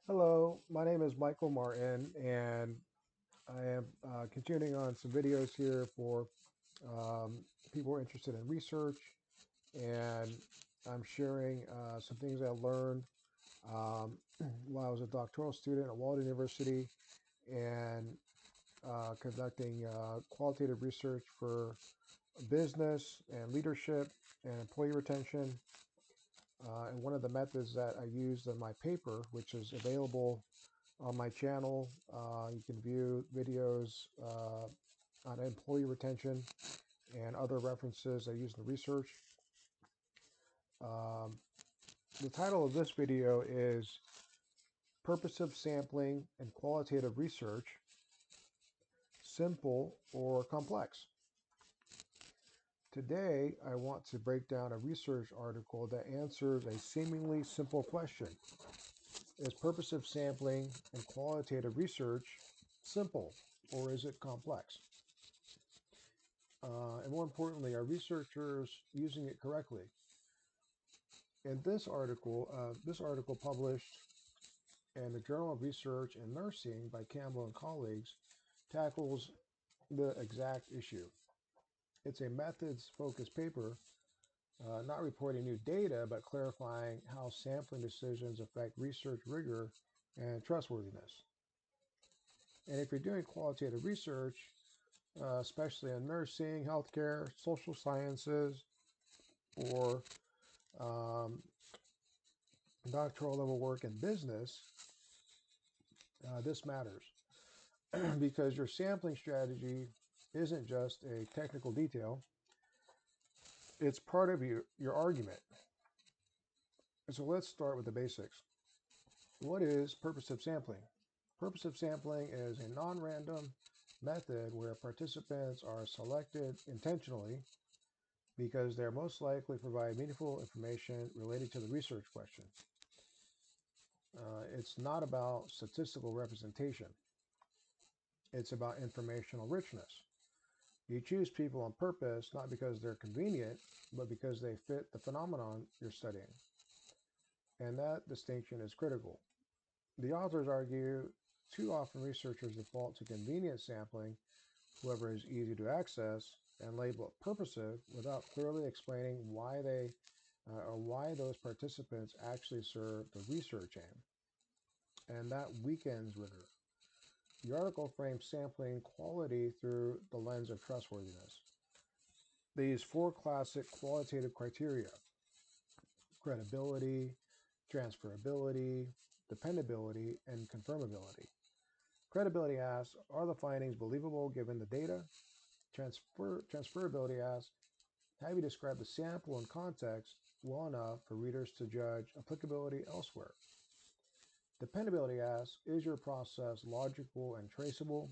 Hello, my name is Michael Martin, and I am continuing on some videos here for um, people interested in research, and I'm sharing some things I learned um, while I was a doctoral student at Walden University and conducting qualitative research for business and leadership and employee retention. And one of the methods that I used in my paper, which is available on my channel. You can view videos on employee retention and other references I use in the research. Um, the title of this video is Purposive Sampling and Qualitative Research, Simple or Complex? Today, I want to break down a research article that answers a seemingly simple question. Is purposive sampling and qualitative research simple or is it complex? And more importantly, are researchers using it correctly? In this article published in the Journal of Research in Nursing by Campbell and colleagues tackles the exact issue. It's a methods-focused paper, not reporting new data, but clarifying how sampling decisions affect research rigor and trustworthiness. And if you're doing qualitative research, especially in nursing, healthcare, social sciences, or um, doctoral level work in business, this matters because your sampling strategy isn't just a technical detail, it's part of your argument. So let's start with the basics. What is purposive sampling? Purposive sampling is a non-random method where participants are selected intentionally because they're most likely to provide meaningful information related to the research question. It's not about statistical representation. It's about informational richness. You choose people on purpose, not because they're convenient, but because they fit the phenomenon you're studying. And that distinction is critical. The authors argue too often researchers default to convenience sampling, whoever is easy to access, and label it purposive without clearly explaining why they or why those participants actually serve the research aim. And that weakens rigor. The article frames sampling quality through the lens of trustworthiness. They use four classic qualitative criteria: credibility, transferability, dependability, and confirmability. Credibility asks, are the findings believable given the data? Transferability asks, have you described the sample and context well enough for readers to judge applicability elsewhere? Dependability asks, is your process logical and traceable?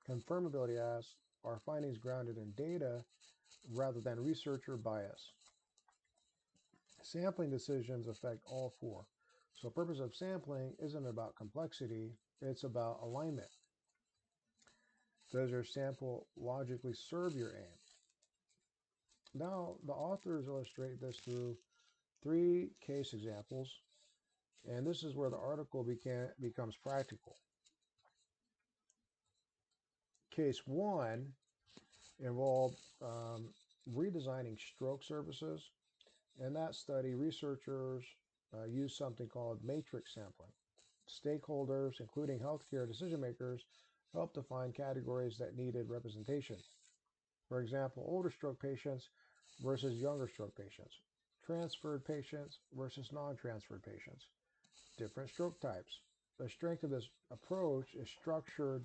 Confirmability asks, are findings grounded in data rather than researcher bias? Sampling decisions affect all four. So purpose of sampling isn't about complexity, it's about alignment. Does your sample logically serve your aim? Now, the authors illustrate this through three case examples, and this is where the article becomes practical. Case one involved redesigning stroke services. In that study, researchers used something called matrix sampling. Stakeholders, including healthcare decision makers, helped define categories that needed representation. For example, older stroke patients versus younger stroke patients, transferred patients versus non-transferred patients, different stroke types. The strength of this approach is structured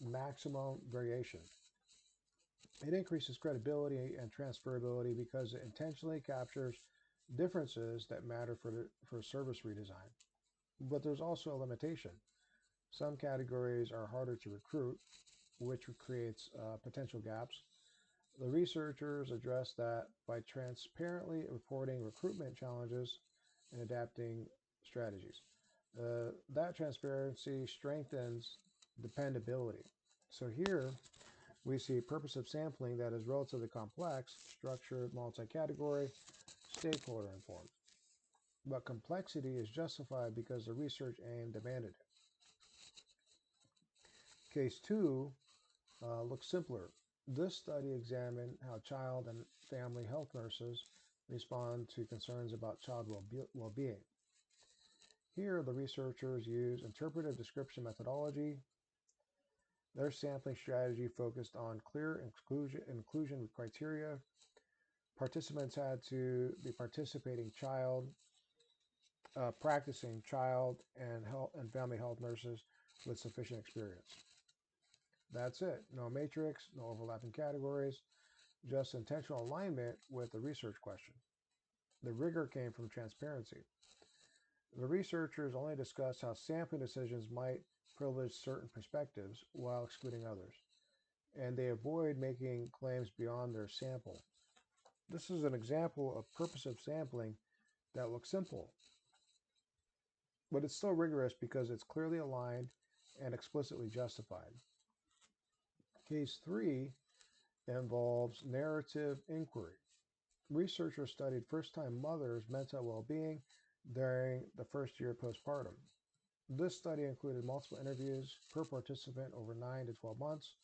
maximum variation. It increases credibility and transferability because it intentionally captures differences that matter for service redesign. But there's also a limitation. Some categories are harder to recruit, which creates potential gaps. The researchers address that by transparently reporting recruitment challenges and adapting strategies. That transparency strengthens dependability. So here we see purposive sampling that is relatively complex, structured, multi-category, stakeholder informed. but complexity is justified because the research aim demanded it. Case 2 looks simpler. This study examined how child and family health nurses respond to concerns about child well-being. Here, the researchers use interpretive description methodology. Their sampling strategy focused on clear inclusion criteria. Participants had to be participating child, practicing child and health and family health nurses with sufficient experience. That's it. No matrix, no overlapping categories, just intentional alignment with the research question. The rigor came from transparency. The researchers only discussed how sampling decisions might privilege certain perspectives while excluding others, and they avoid making claims beyond their sample. This is an example of purposive sampling that looks simple, but it's still rigorous because it's clearly aligned and explicitly justified. Case 3 involves narrative inquiry. Researchers studied first-time mothers' mental well-being during the first year postpartum. This study included multiple interviews per participant over 9 to 12 months.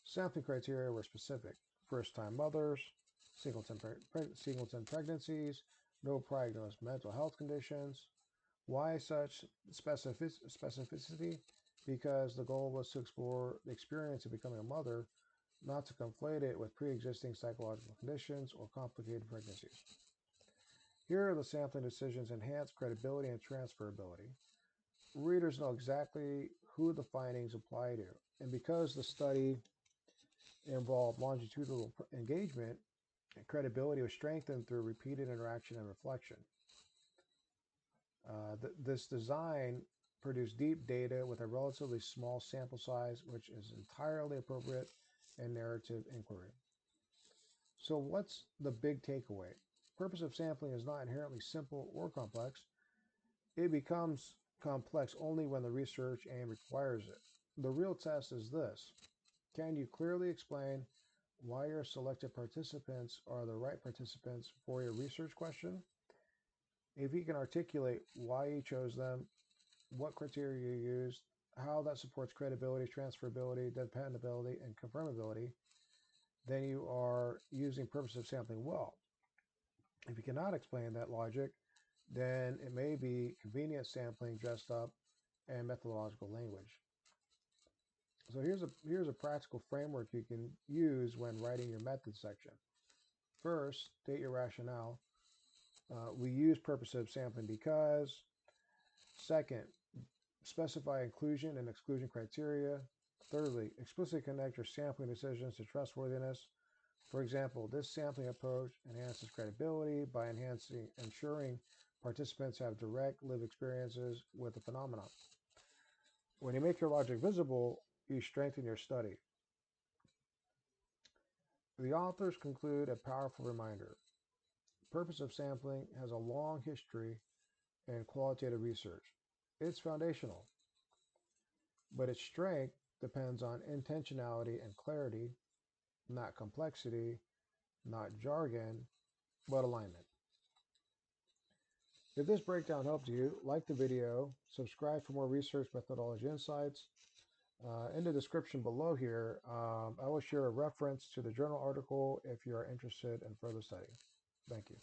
Sampling criteria were specific: first-time mothers, singleton pregnancies, no prognosed mental health conditions. Why such specificity? Because the goal was to explore the experience of becoming a mother, not to conflate it with pre-existing psychological conditions or complicated pregnancies. Here, the sampling decisions enhance credibility and transferability. Readers know exactly who the findings apply to, and because the study involved longitudinal engagement, credibility was strengthened through repeated interaction and reflection. This design produced deep data with a relatively small sample size, which is entirely appropriate in narrative inquiry. So what's the big takeaway? Purposive sampling is not inherently simple or complex. It becomes complex only when the research aim requires it. The real test is this: can you clearly explain why your selected participants are the right participants for your research question? If you can articulate why you chose them, what criteria you used, how that supports credibility, transferability, dependability, and confirmability, then you are using purposive sampling well. If you cannot explain that logic, then it may be convenient sampling dressed up in methodological language. So here's a practical framework you can use when writing your method section. First, state your rationale. We use purposive sampling because. Second, specify inclusion and exclusion criteria. Thirdly, explicitly connect your sampling decisions to trustworthiness. For example, this sampling approach enhances credibility by ensuring participants have direct lived experiences with the phenomenon. When you make your logic visible, you strengthen your study. The authors conclude a powerful reminder. Purposive sampling has a long history in qualitative research. It's foundational, but its strength depends on intentionality and clarity, not complexity, not jargon, but alignment. If this breakdown helped you, like the video, subscribe for more research methodology insights. In the description below here, I will share a reference to the journal article if you are interested in further study. Thank you.